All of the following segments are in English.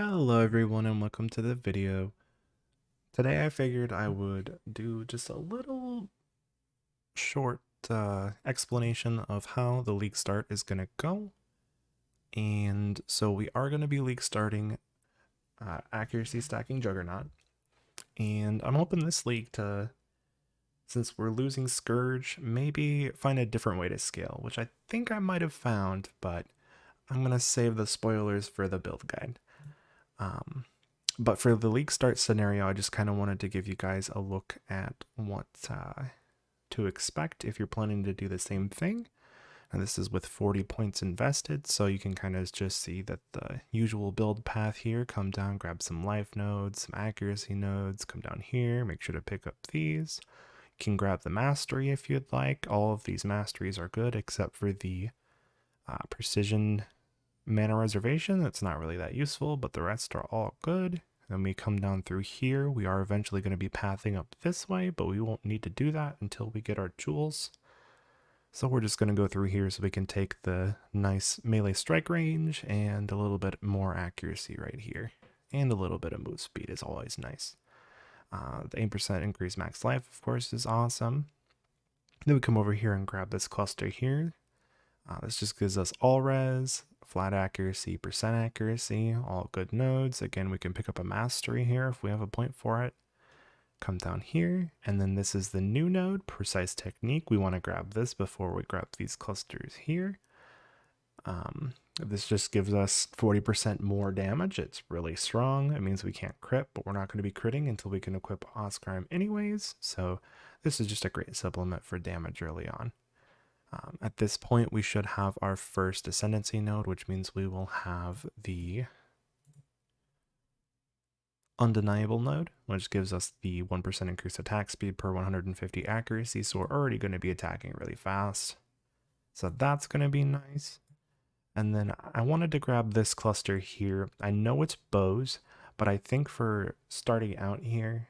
Hello everyone and welcome to the video. Today I figured I would do just a little short explanation of how the league start is going to go. And so we are going to be league starting accuracy stacking juggernaut. And I'm hoping this league to, since we're losing Scourge, maybe find a different way to scale, which I think I might have found, but I'm going to save the spoilers for the build guide. But for the league start scenario, I just kind of wanted to give you guys a look at what to expect if you're planning to do the same thing. And this is with 40 points invested, so you can kind of just see that the usual build path here, come down, grab some life nodes, some accuracy nodes, come down here, make sure to pick up these. You can grab the mastery if you'd like. All of these masteries are good except for the precision mana reservation. That's not really that useful, but the rest are all good. Then we come down through here. We are eventually going to be pathing up this way, but we won't need to do that until we get our jewels. So we're just going to go through here so we can take the nice melee strike range and a little bit more accuracy right here. And a little bit of move speed is always nice. The 8% increased max life, of course, is awesome. Then we come over here and grab this cluster here. This just gives us all res, flat accuracy, percent accuracy, all good nodes. Again, we can pick up a mastery here if we have a point for it. Come down here, and then this is the new node, precise technique. We want to grab this before we grab these clusters here. This just gives us 40% more damage. It's really strong. It means we can't crit, but we're not going to be critting until we can equip Oscarm anyways. So this is just a great supplement for damage early on. At this point, we should have our first ascendancy node, which means we will have the undeniable node, which gives us the 1% increased attack speed per 150 accuracy. So we're already going to be attacking really fast. So that's going to be nice. And then I wanted to grab this cluster here. I know it's bows, but I think for starting out here,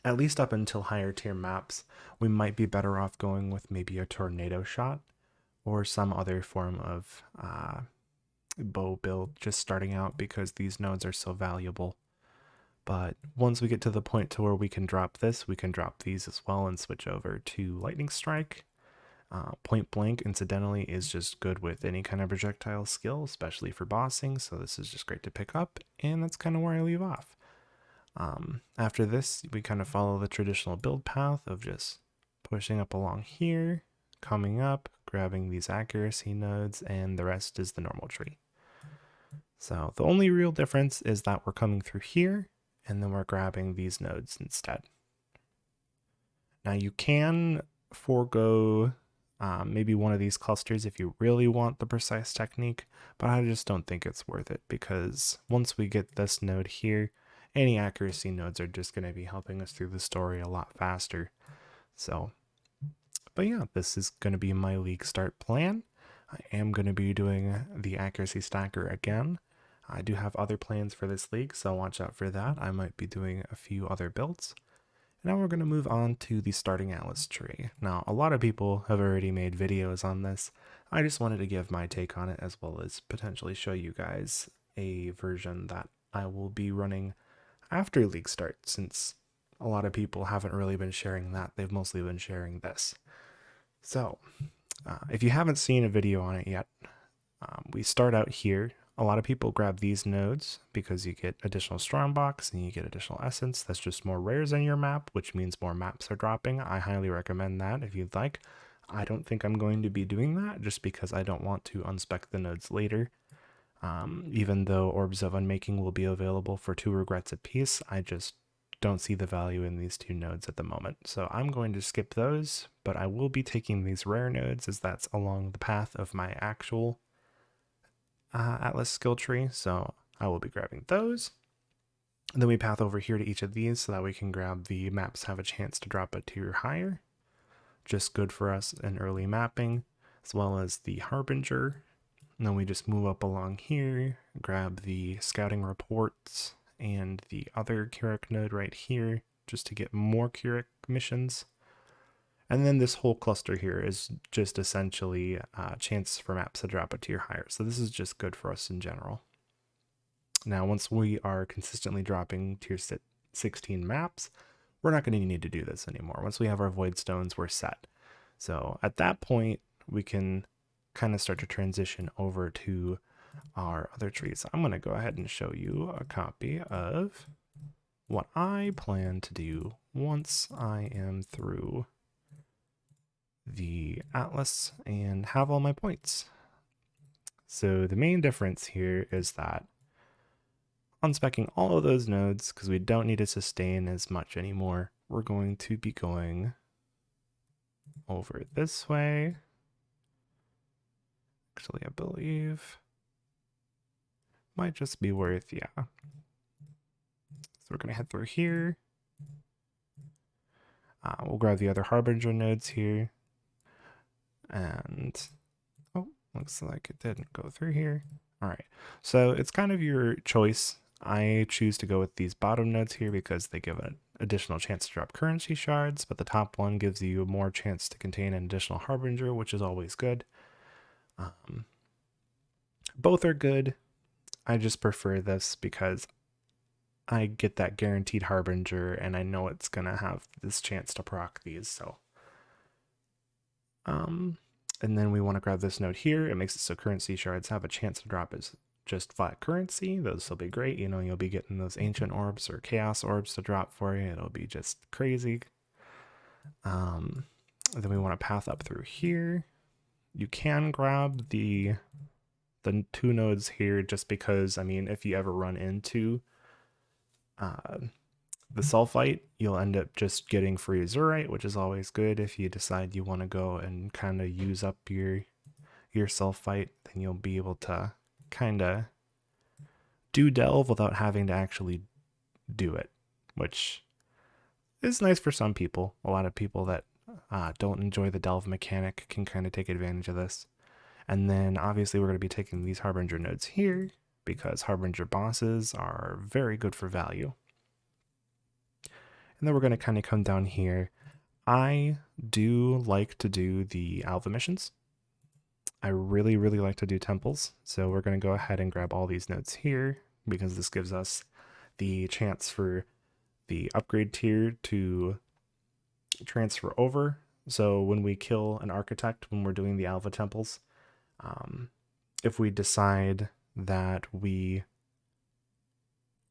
at least up until higher tier maps, we might be better off going with maybe a tornado shot or some other form of bow build just starting out, because these nodes are so valuable. But once we get to the point to where we can drop this, we can drop these as well and switch over to lightning strike. Point blank, incidentally, is just good with any kind of projectile skill, especially for bossing, so this is just great to pick up, and that's kind of where I leave off. After this, we kind of follow the traditional build path of just pushing up along here, coming up, grabbing these accuracy nodes, and the rest is the normal tree. So the only real difference is that we're coming through here, and then we're grabbing these nodes instead. Now you can forego maybe one of these clusters if you really want the precise technique, but I just don't think it's worth it, because once we get this node here, any accuracy nodes are just going to be helping us through the story a lot faster. So, but yeah, this is going to be my league start plan. I am going to be doing the accuracy stacker again. I do have other plans for this league, so watch out for that. I might be doing a few other builds. Now we're going to move on to the starting atlas tree. Now, a lot of people have already made videos on this. I just wanted to give my take on it, as well as potentially show you guys a version that I will be running after league start, since a lot of people haven't really been sharing that. They've mostly been sharing this. So, if you haven't seen a video on it yet, we start out here. A lot of people grab these nodes because you get additional strongbox and you get additional essence. That's just more rares in your map, which means more maps are dropping. I highly recommend that if you'd like. I don't think I'm going to be doing that just because I don't want to unspec the nodes later. Even though Orbs of Unmaking will be available for 2 regrets apiece, I just don't see the value in these 2 nodes at the moment. So I'm going to skip those, but I will be taking these rare nodes, as that's along the path of my actual Atlas skill tree, so I will be grabbing those. And then we path over here to each of these so that we can grab the maps have a chance to drop a tier higher. Just good for us in early mapping, as well as the Harbinger. And then we just move up along here, grab the scouting reports and the other Keurig node right here, just to get more Keurig missions. And then this whole cluster here is just essentially a chance for maps to drop a tier higher. So this is just good for us in general. Now, once we are consistently dropping tier 16 maps, we're not going to need to do this anymore. Once we have our void stones, we're set. So at that point, we can kind of start to transition over to our other trees. I'm going to go ahead and show you a copy of what I plan to do once I am through the atlas and have all my points. So the main difference here is that unspecking all of those nodes, because we don't need to sustain as much anymore, we're going to be going over this way. Actually, I believe might just be worth, yeah. So we're going to head through here. We'll grab the other Harbinger nodes here. And, oh, looks like it didn't go through here. All right, so it's kind of your choice. I choose to go with these bottom nodes here because they give an additional chance to drop currency shards, but the top one gives you more chance to contain an additional Harbinger, which is always good. Both are good. I just prefer this because I get that guaranteed Harbinger and I know it's going to have this chance to proc these, so. And then we want to grab this node here. It makes it so currency shards have a chance to drop as just flat currency. Those will be great. You know, you'll be getting those ancient orbs or chaos orbs to drop for you. It'll be just crazy. Then we want to path up through here. You can grab the 2 nodes here just because, I mean, if you ever run into the sulfite, you'll end up just getting free azurite, which is always good. If you decide you want to go and kind of use up your sulfite, then you'll be able to kind of do delve without having to actually do it, which is nice for some people. A lot of people that don't enjoy the delve mechanic can kind of take advantage of this. And then obviously we're going to be taking these Harbinger nodes here because Harbinger bosses are very good for value. And then we're going to kind of come down here. I do like to do the Alva missions. I really, really like to do temples. So we're going to go ahead and grab all these nodes here because this gives us the chance for the upgrade tier to transfer over. So when we kill an architect, when we're doing the Alva temples, if we decide that we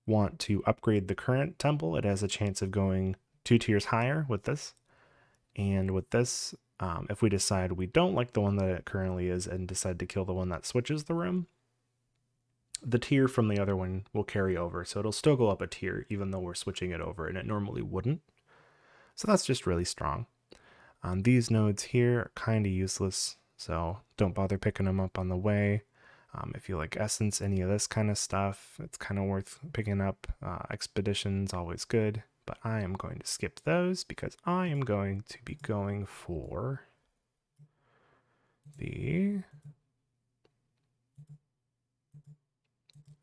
want to upgrade the current temple, it has a chance of going 2 tiers higher with this. And with this, if we decide we don't like the one that it currently is and decide to kill the one that switches the room, the tier from the other one will carry over. So it'll still go up a tier even though we're switching it over, and it normally wouldn't. So that's just really strong. These nodes here are kind of useless, so don't bother picking them up on the way. If you like essence, any of this kind of stuff, it's kind of worth picking up. Expedition's always good, but I am going to skip those because I am going to be going for the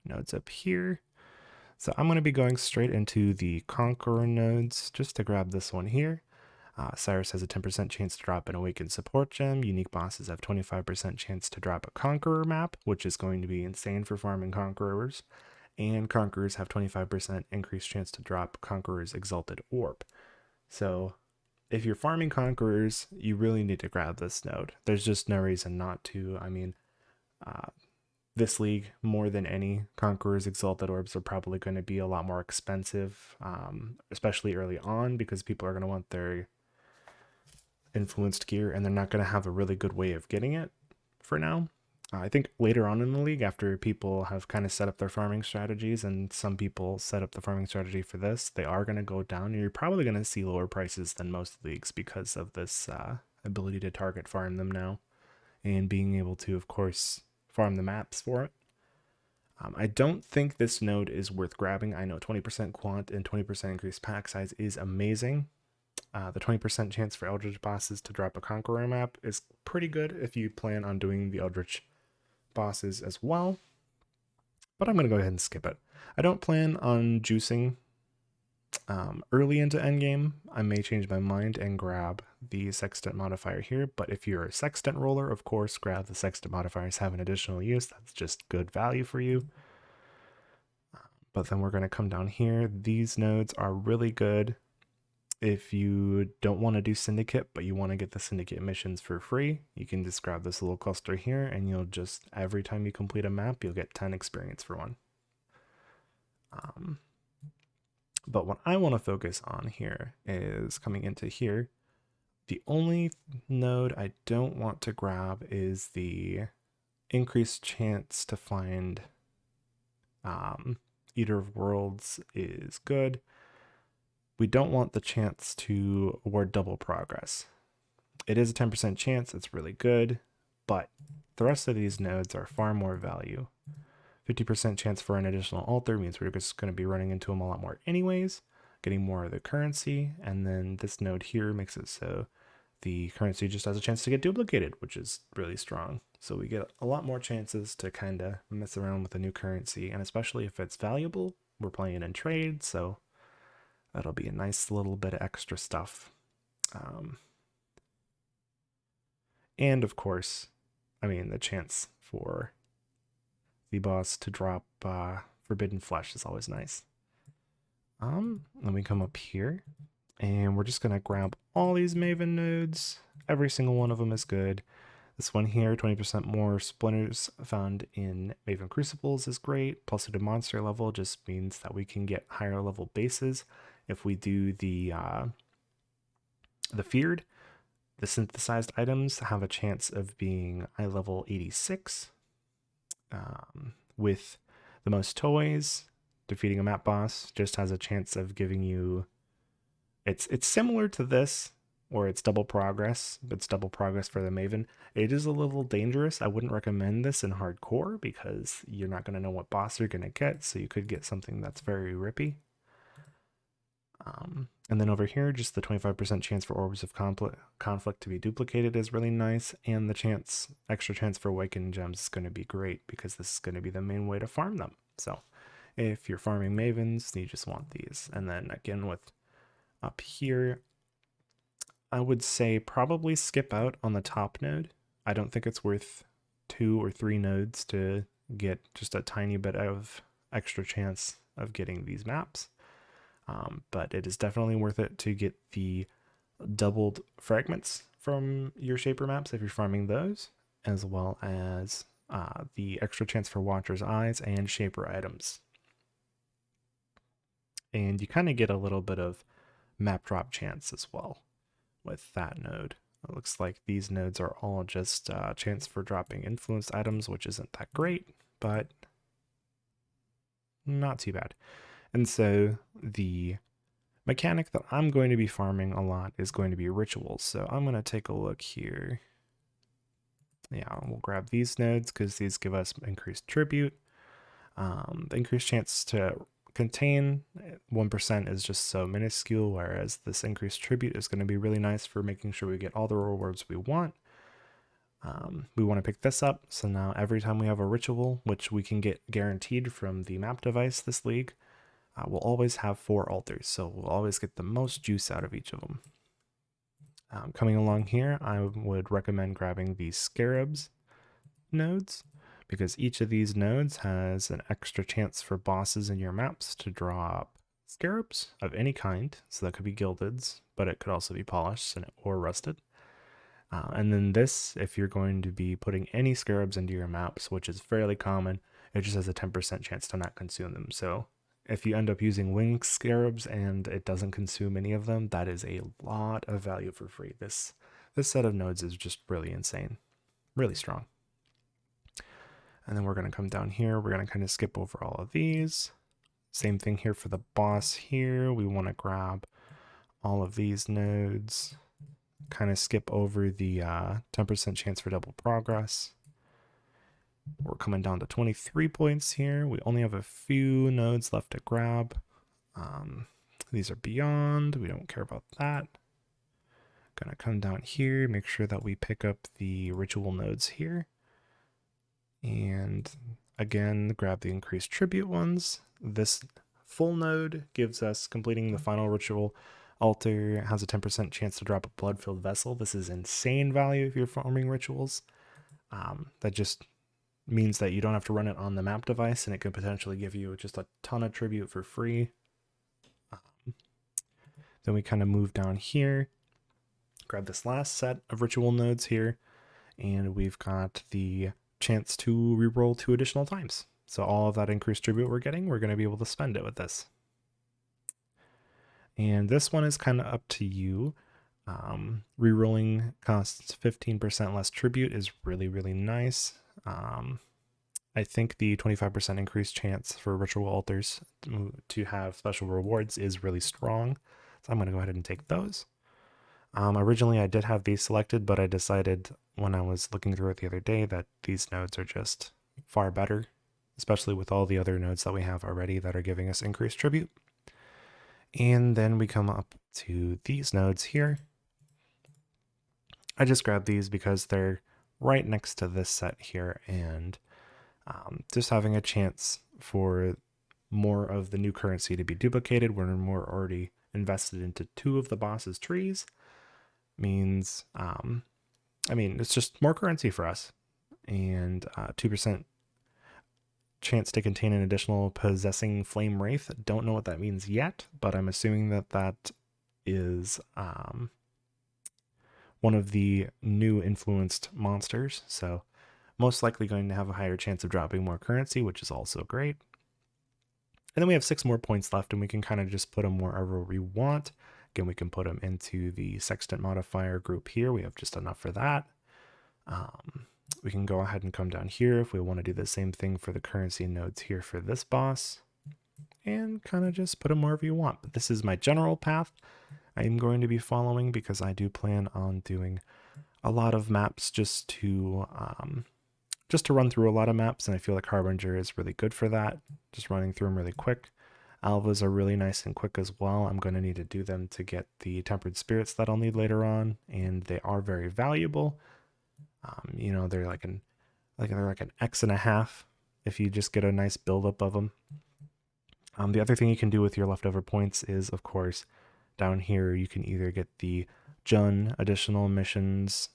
nodes up here. So I'm going to be going straight into the Conqueror nodes just to grab this one here. Cyrus has a 10% chance to drop an Awakened Support Gem. Unique bosses have 25% chance to drop a Conqueror map, which is going to be insane for farming Conquerors. And Conquerors have 25% increased chance to drop Conqueror's Exalted Orb. So if you're farming Conquerors, you really need to grab this node. There's just no reason not to. I mean, this league, more than any, Conqueror's Exalted Orbs are probably going to be a lot more expensive, especially early on, because people are going to want their influenced gear and they're not going to have a really good way of getting it for now. I think later on in the league, after people have kind of set up their farming strategies and some people set up the farming strategy for this, they are going to go down. You're probably going to see lower prices than most leagues because of this ability to target farm them now and being able to, of course, farm the maps for it. I don't think this node is worth grabbing. I know 20% quant and 20% increased pack size is amazing. The 20% chance for Eldritch bosses to drop a Conqueror map is pretty good if you plan on doing the Eldritch bosses as well. But I'm going to go ahead and skip it. I don't plan on juicing early into Endgame. I may change my mind and grab the Sextant modifier here, but if you're a Sextant roller, of course, grab the Sextant modifiers have an additional use. That's just good value for you. But then we're going to come down here. These nodes are really good if you don't want to do syndicate, but you want to get the syndicate missions for free. You can just grab this little cluster here, and you'll just, every time you complete a map, you'll get 10 experience for one. But what I want to focus on here is coming into here. The only node I don't want to grab is the increased chance to find Eater of Worlds is good. We don't want the chance to award double progress. It is a 10% chance, it's really good, but the rest of these nodes are far more value. 50% chance for an additional altar means we're just going to be running into them a lot more anyways, getting more of the currency, and then this node here makes it so the currency just has a chance to get duplicated, which is really strong. So we get a lot more chances to kind of mess around with a new currency, and especially if it's valuable, we're playing in trade, so that'll be a nice little bit of extra stuff. And of course, I mean, the chance for the boss to drop Forbidden Flesh is always nice. Then we come up here, and we're just gonna grab all these Maven nodes. Every single one of them is good. This one here, 20% more splinters found in Maven Crucibles is great. Plus the monster level just means that we can get higher level bases if we do the feared. The synthesized items have a chance of being eye level 86. With the most toys, defeating a map boss just has a chance of giving you, it's similar to this, or it's double progress, but it's double progress for the Maven. It is a little dangerous. I wouldn't recommend this in hardcore because you're not going to know what boss you're going to get, so you could get something that's very rippy. And then over here, just the 25% chance for orbs of conflict to be duplicated is really nice, and the extra chance for awakened gems is going to be great because this is going to be the main way to farm them. So if you're farming Mavens, you just want these. And then again with up here, I would say probably skip out on the top node. I don't think it's worth 2 or 3 nodes to get just a tiny bit of extra chance of getting these maps. But it is definitely worth it to get the doubled fragments from your shaper maps if you're farming those, as well as the extra chance for Watcher's Eyes and shaper items. And you kind of get a little bit of map drop chance as well with that node. It looks like these nodes are all just chance for dropping influenced items, which isn't that great, but not too bad. And so the mechanic that I'm going to be farming a lot is going to be rituals. So I'm going to take a look here. Yeah, we'll grab these nodes because these give us increased tribute. The increased chance to contain 1% is just so minuscule, whereas this increased tribute is going to be really nice for making sure we get all the rewards we want. We want to pick this up, so now every time we have a ritual, which we can get guaranteed from the map device this league, we'll always have 4 altars, so we'll always get the most juice out of each of them. Coming along here, I would recommend grabbing these scarabs nodes, because each of these nodes has an extra chance for bosses in your maps to drop scarabs of any kind. So that could be gildeds, but it could also be polished or rusted. And then this, if you're going to be putting any scarabs into your maps, which is fairly common, it just has a 10% chance to not consume them. So if you end up using wing scarabs and it doesn't consume any of them, that is a lot of value for free. This set of nodes is just really insane, really strong. And then we're going to come down here. We're going to kind of skip over all of these. Same thing here for the boss here. We want to grab all of these nodes, kind of skip over the 10% chance for double progress. We're coming down to 23 points here. We only have a few nodes left to grab. These are beyond. We don't care about that. Gonna come down here, make sure that we pick up the ritual nodes here. And again, grab the increased tribute ones. This full node gives us completing the final ritual altar, has a 10% chance to drop a blood-filled vessel. This is insane value if you're farming rituals. That just means that you don't have to run it on the map device, and it could potentially give you just a ton of tribute for free. Then we kind of move down here, grab this last set of ritual nodes here, and we've got the chance to reroll 2 additional times. So all of that increased tribute we're getting, we're going to be able to spend it with this. And this one is kind of up to you. Rerolling costs 15% less tribute is really, really nice. I think the 25% increased chance for ritual altars to have special rewards is really strong. So I'm going to go ahead and take those. Originally I did have these selected, but I decided when I was looking through it the other day that these nodes are just far better, especially with all the other nodes that we have already that are giving us increased tribute. And then we come up to these nodes here. I just grabbed these because they're right next to this set here, and just having a chance for more of the new currency to be duplicated when we're already invested into 2 of the boss's trees means, it's just more currency for us. And 2% chance to contain an additional possessing flame wraith. Don't know what that means yet, but I'm assuming that that is one of the new influenced monsters. So most likely going to have a higher chance of dropping more currency, which is also great. And then we have 6 more points left, and we can kind of just put them wherever we want. Again, we can put them into the sextant modifier group here. We have just enough for that. We can go ahead and come down here if we want to do the same thing for the currency nodes here for this boss, and kind of just put them wherever you want. But this is my general path I'm going to be following, because I do plan on doing a lot of maps just to run through a lot of maps, and I feel like Harbinger is really good for that, just running through them really quick. Alvas are really nice and quick as well. I'm going to need to do them to get the tempered spirits that I'll need later on, and they are very valuable. They're like an X and a half if you just get a nice buildup of them. The other thing you can do with your leftover points is, of course, down here you can either get the Jun additional missions,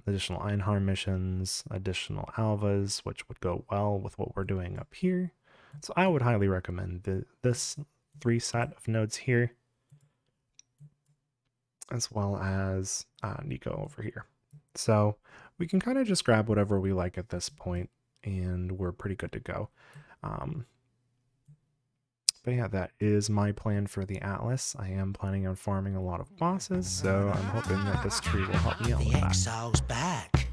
additional Einharm missions, additional Alvas, which would go well with what we're doing up here. So I would highly recommend this 3 set of nodes here, as well as Nico over here. So we can kind of just grab whatever we like at this point, and we're pretty good to go. But yeah, that is my plan for the Atlas. I am planning on farming a lot of bosses, so I'm hoping that this tree will help me out with that. The exile's back.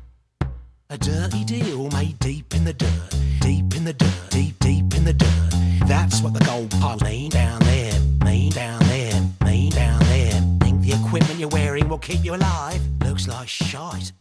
A dirty deal made deep in the dirt. Deep in the dirt. Deep, deep in the dirt. That's what the gold piles mean down there. Mean down there. Mean down there. Think the equipment you're wearing will keep you alive? Looks like shite.